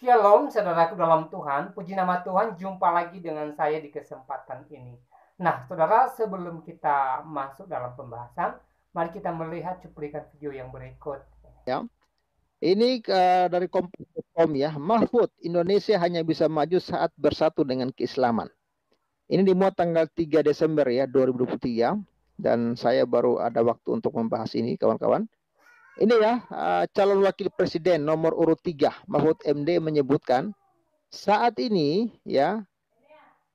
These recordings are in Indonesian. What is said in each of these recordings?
Shalom, saudaraku dalam Tuhan. Puji nama Tuhan, jumpa lagi dengan saya di kesempatan ini. Nah, saudara, sebelum kita masuk dalam pembahasan, mari kita melihat cuplikan video yang berikut. Ya. Ini dari Kompas.com ya. Mahfud, Indonesia hanya bisa maju saat bersatu dengan keislaman. Ini dimuat tanggal 3 Desember ya 2023 dan saya baru ada waktu untuk membahas ini kawan-kawan. Ini ya calon wakil presiden nomor urut 3 Mahfud MD menyebutkan saat ini ya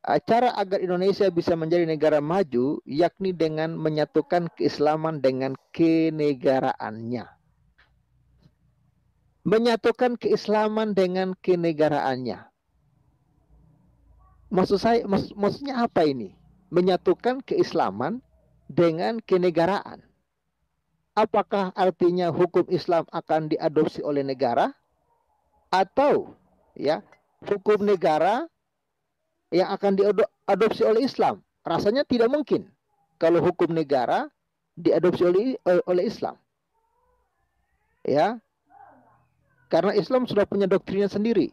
cara agar Indonesia bisa menjadi negara maju yakni dengan menyatukan keislaman dengan kenegaraannya. Menyatukan keislaman dengan kenegaraannya. Maksudnya apa ini? Menyatukan keislaman dengan kenegaraan. Apakah artinya hukum Islam akan diadopsi oleh negara atau ya hukum negara yang akan diadopsi oleh Islam? Rasanya tidak mungkin kalau hukum negara diadopsi oleh Islam. Ya. Karena Islam sudah punya doktrinnya sendiri.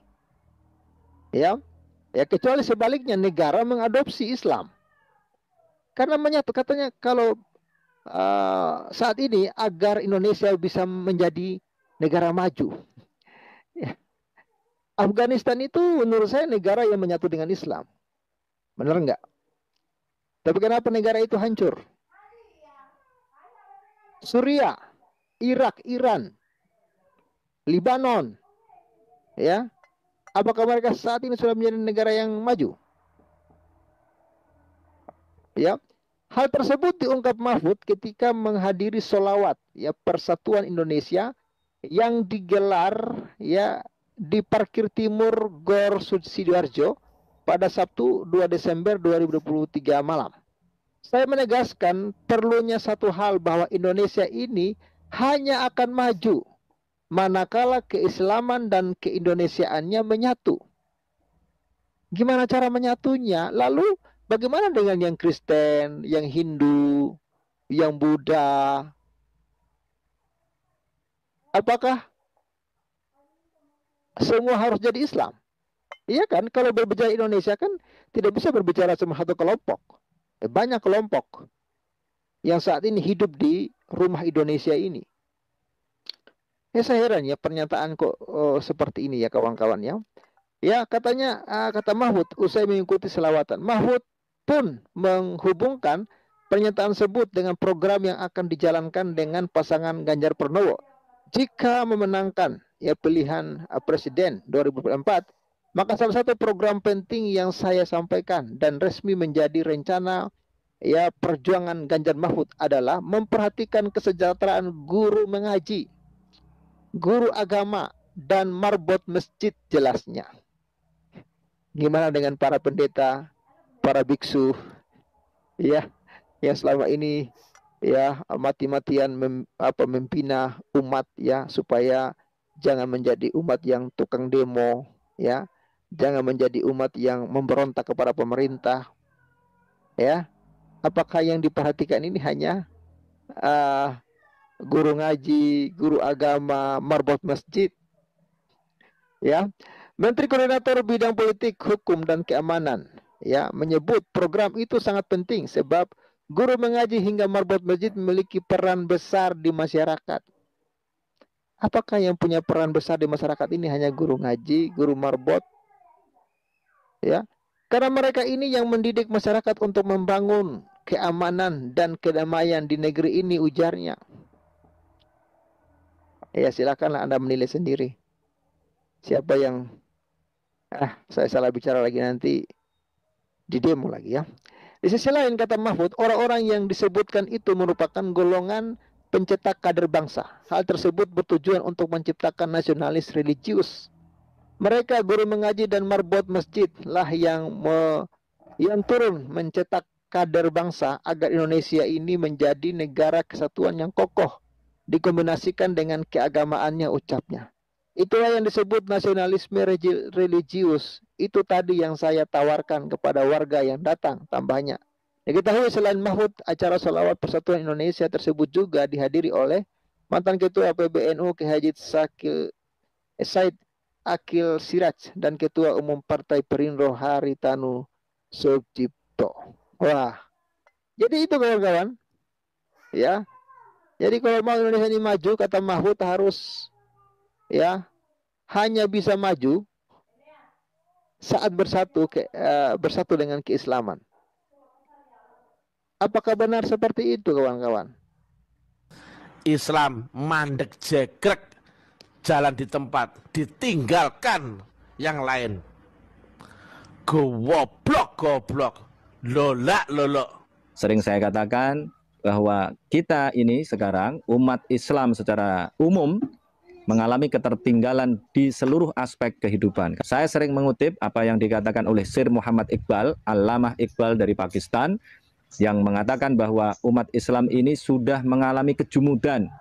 Ya. Ya, kecuali sebaliknya negara mengadopsi Islam. Karena katanya kalau saat ini agar Indonesia bisa menjadi negara maju. Ya. Afghanistan itu menurut saya negara yang menyatu dengan Islam. Benar enggak? Tapi kenapa negara itu hancur? Suriah, Irak, Iran, Lebanon, ya. Apakah mereka saat ini sudah menjadi negara yang maju? Ya. Hal tersebut diungkap Mahfud ketika menghadiri sholawat ya Persatuan Indonesia yang digelar ya di Parkir Timur Gor Sidoarjo pada Sabtu 2 Desember 2023 malam. Saya menegaskan perlunya satu hal bahwa Indonesia ini hanya akan maju manakala keislaman dan keindonesiaannya menyatu. Gimana cara menyatunya? Lalu bagaimana dengan yang Kristen, yang Hindu, yang Buddha? Apakah semua harus jadi Islam? Iya kan? Kalau berbicara Indonesia kan tidak bisa berbicara cuma satu kelompok. Banyak kelompok yang saat ini hidup di rumah Indonesia ini. Ya saya heran ya pernyataan kok seperti ini ya kawan-kawan ya. Ya katanya kata Mahfud usai mengikuti selawatan. Mahfud pun menghubungkan pernyataan tersebut dengan program yang akan dijalankan dengan pasangan Ganjar Pranowo. Jika memenangkan ya pilihan presiden 2024, maka salah satu program penting yang saya sampaikan dan resmi menjadi rencana ya perjuangan Ganjar Mahfud adalah memperhatikan kesejahteraan guru mengaji, guru agama, dan marbot masjid jelasnya. Gimana dengan para pendeta, para biksu, ya, yang selama ini ya mati-matian membina umat ya supaya jangan menjadi umat yang tukang demo, ya, jangan menjadi umat yang memberontak kepada pemerintah, ya. Apakah yang diperhatikan ini hanya guru ngaji, guru agama, marbot masjid, ya? Menteri Koordinator Bidang Politik, Hukum, dan Keamanan ya menyebut program itu sangat penting sebab guru mengaji hingga marbot masjid memiliki peran besar di masyarakat. Apakah yang punya peran besar di masyarakat ini hanya guru ngaji, guru marbot? Ya. Karena mereka ini yang mendidik masyarakat untuk membangun keamanan dan kedamaian di negeri ini, ujarnya. Ya silakanlah Anda menilai sendiri. Siapa yang saya salah bicara lagi nanti di demo lagi ya. Di sisi lain kata Mahfud, orang-orang yang disebutkan itu merupakan golongan pencetak kader bangsa. Hal tersebut bertujuan untuk menciptakan nasionalis religius. Mereka guru mengaji dan marbot masjid lah yang turun mencetak kader bangsa agar Indonesia ini menjadi negara kesatuan yang kokoh dikombinasikan dengan keagamaannya, ucapnya. Itulah yang disebut nasionalisme religius. Itu tadi yang saya tawarkan kepada warga yang datang, tambahnya. Diketahui selain Mahfud, acara sholawat Persatuan Indonesia tersebut juga dihadiri oleh mantan Ketua PBNU Ki Haji Said Akil Siraj dan Ketua Umum Partai Perindo Haritanu Sucipto. Wah, jadi itu kawan-kawan. Ya, jadi kalau mau Indonesia ini maju, kata Mahfud harus ya hanya bisa maju saat bersatu dengan keislaman. Apakah benar seperti itu kawan-kawan? Islam mandek jegrek, jalan di tempat, ditinggalkan yang lain. Goblok, lolak. Sering saya katakan bahwa kita ini sekarang umat Islam secara umum mengalami ketertinggalan di seluruh aspek kehidupan. Saya sering mengutip apa yang dikatakan oleh Sir Muhammad Iqbal, Allamah Iqbal dari Pakistan, yang mengatakan bahwa umat Islam ini sudah mengalami kejumudan,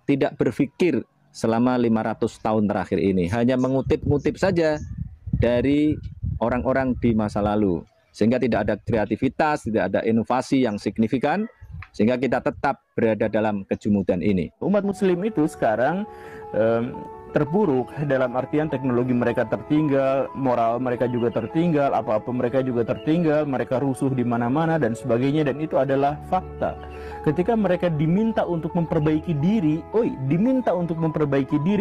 tidak berpikir selama 500 tahun terakhir ini. Hanya mengutip-ngutip saja dari orang-orang di masa lalu. Sehingga tidak ada kreativitas, tidak ada inovasi yang signifikan, sehingga kita tetap berada dalam kejumudan ini. Umat muslim itu sekarang terpuruk dalam artian teknologi mereka tertinggal, moral mereka juga tertinggal, apa-apa mereka juga tertinggal, mereka rusuh di mana-mana dan sebagainya, dan itu adalah fakta. Ketika mereka diminta untuk memperbaiki diri,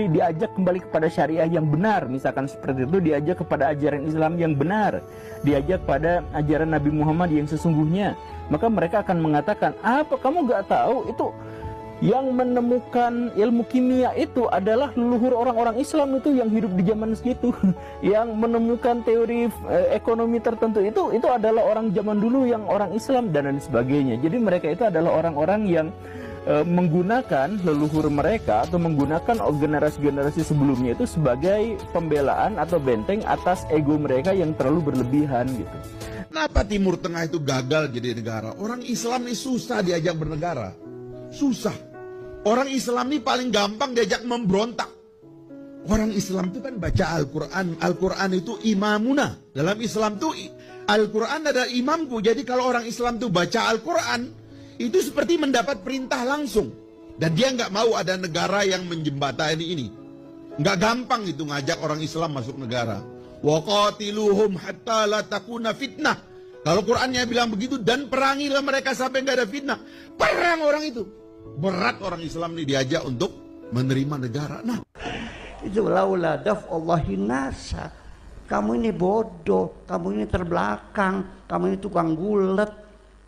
diajak kembali kepada syariah yang benar, misalkan seperti itu, diajak kepada ajaran Islam yang benar, diajak pada ajaran Nabi Muhammad yang sesungguhnya, maka mereka akan mengatakan, apa kamu gak tahu itu yang menemukan ilmu kimia itu adalah leluhur orang-orang Islam itu yang hidup di zaman segitu. Yang menemukan teori ekonomi tertentu itu adalah orang zaman dulu yang orang Islam dan lain sebagainya. Jadi mereka itu adalah orang-orang yang menggunakan leluhur mereka atau menggunakan generasi-generasi sebelumnya itu sebagai pembelaan atau benteng atas ego mereka yang terlalu berlebihan gitu. Kenapa Timur Tengah itu gagal jadi negara? Orang Islam ini susah diajak bernegara. Susah. Orang Islam ini paling gampang diajak memberontak. Orang Islam itu kan baca Al-Quran. Al-Quran itu imamuna. Dalam Islam itu Al-Quran adalah imamku. Jadi kalau orang Islam itu baca Al-Quran, itu seperti mendapat perintah langsung. Dan dia nggak mau ada negara yang menjembatani ini. Nggak gampang itu ngajak orang Islam masuk negara. Wa qatiluhum hatta la takuna fitnah. Kalau Qurannya bilang begitu, dan perangilah mereka sampai nggak ada fitnah. Perang orang itu. Berat orang Islam ini diajak untuk menerima negara. Nah, itu laula daf'allahi nasa. Kamu ini bodoh, kamu ini terbelakang, kamu ini tukang gulet.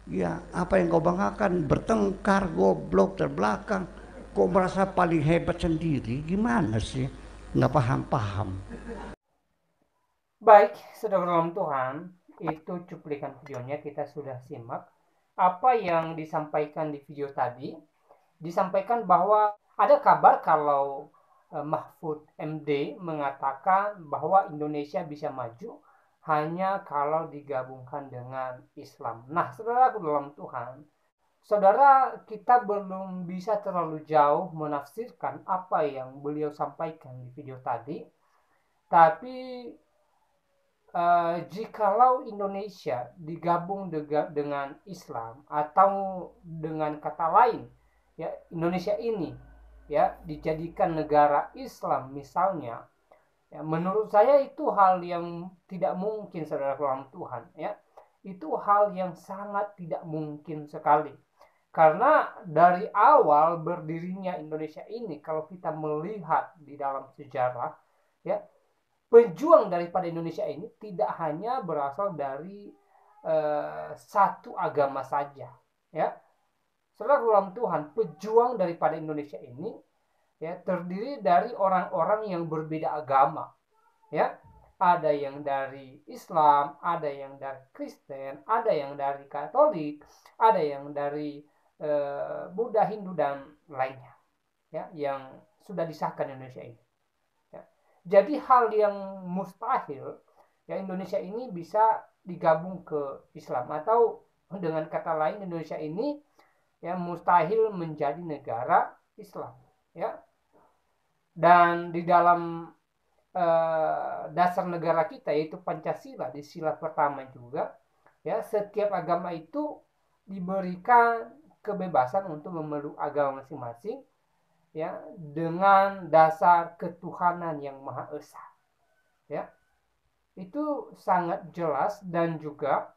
Ya, apa yang kau banggakan? Bertengkar, goblok, terbelakang. Kok merasa paling hebat sendiri? Gimana sih? Nggak paham-paham. Baik, saudara dalam Tuhan, itu cuplikan videonya kita sudah simak. Apa yang disampaikan di video tadi, disampaikan bahwa ada kabar kalau Mahfud MD mengatakan bahwa Indonesia bisa maju hanya kalau digabungkan dengan Islam. Nah, saudaraku dalam Tuhan, saudara kita belum bisa terlalu jauh menafsirkan apa yang beliau sampaikan di video tadi. Tapi jikalau Indonesia digabung dengan Islam, atau dengan kata lain, ya, Indonesia ini ya dijadikan negara Islam misalnya, ya, menurut saya itu hal yang tidak mungkin, saudara dalam Tuhan, ya. Itu hal yang sangat tidak mungkin sekali. Karena dari awal berdirinya Indonesia ini, kalau kita melihat di dalam sejarah, ya, pejuang daripada Indonesia ini tidak hanya berasal dari satu agama saja, ya. Saudara dalam Tuhan, pejuang daripada Indonesia ini ya terdiri dari orang-orang yang berbeda agama, ya. Ada yang dari Islam, ada yang dari Kristen, ada yang dari Katolik, ada yang dari Buddha, Hindu dan lainnya, ya, yang sudah disahkan Indonesia ini. Ya. Jadi hal yang mustahil, ya, Indonesia ini bisa digabung ke Islam, atau dengan kata lain Indonesia ini ya mustahil menjadi negara Islam, ya. Dan di dalam dasar negara kita, yaitu Pancasila, di sila pertama juga, ya, setiap agama itu diberikan kebebasan untuk memeluk agama masing-masing, ya, dengan dasar ketuhanan yang Maha Esa, ya, itu sangat jelas. Dan juga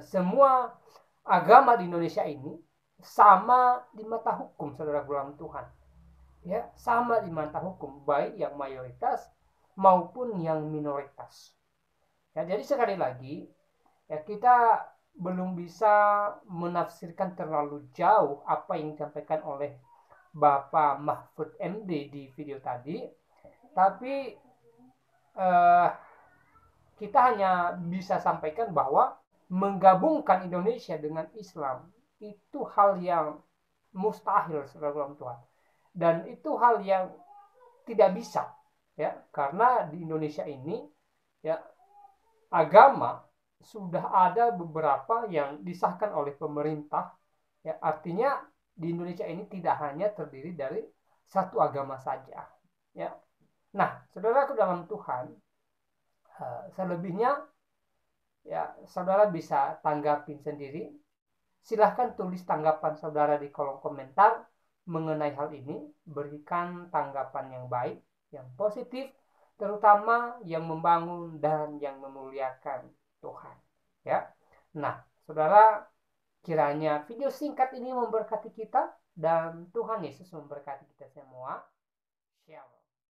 semua agama di Indonesia ini sama di mata hukum, saudara gulam Tuhan, ya, sama di mata hukum, baik yang mayoritas maupun yang minoritas. Ya, jadi sekali lagi, ya, kita belum bisa menafsirkan terlalu jauh apa yang disampaikan oleh Bapak Mahfud MD di video tadi, tapi kita hanya bisa sampaikan bahwa menggabungkan Indonesia dengan Islam itu hal yang mustahil, saudara Tuhan, dan itu hal yang tidak bisa, ya, karena di Indonesia ini, ya, agama sudah ada beberapa yang disahkan oleh pemerintah, ya, artinya di Indonesia ini tidak hanya terdiri dari satu agama saja, ya. Nah, saudaraku dalam Tuhan, selebihnya, ya, saudara bisa tanggapin sendiri. Silahkan tulis tanggapan saudara di kolom komentar mengenai hal ini. Berikan tanggapan yang baik, yang positif, terutama yang membangun dan yang memuliakan Tuhan, ya. Nah, saudara, kiranya video singkat ini memberkati kita, dan Tuhan Yesus memberkati kita semua. Shalom.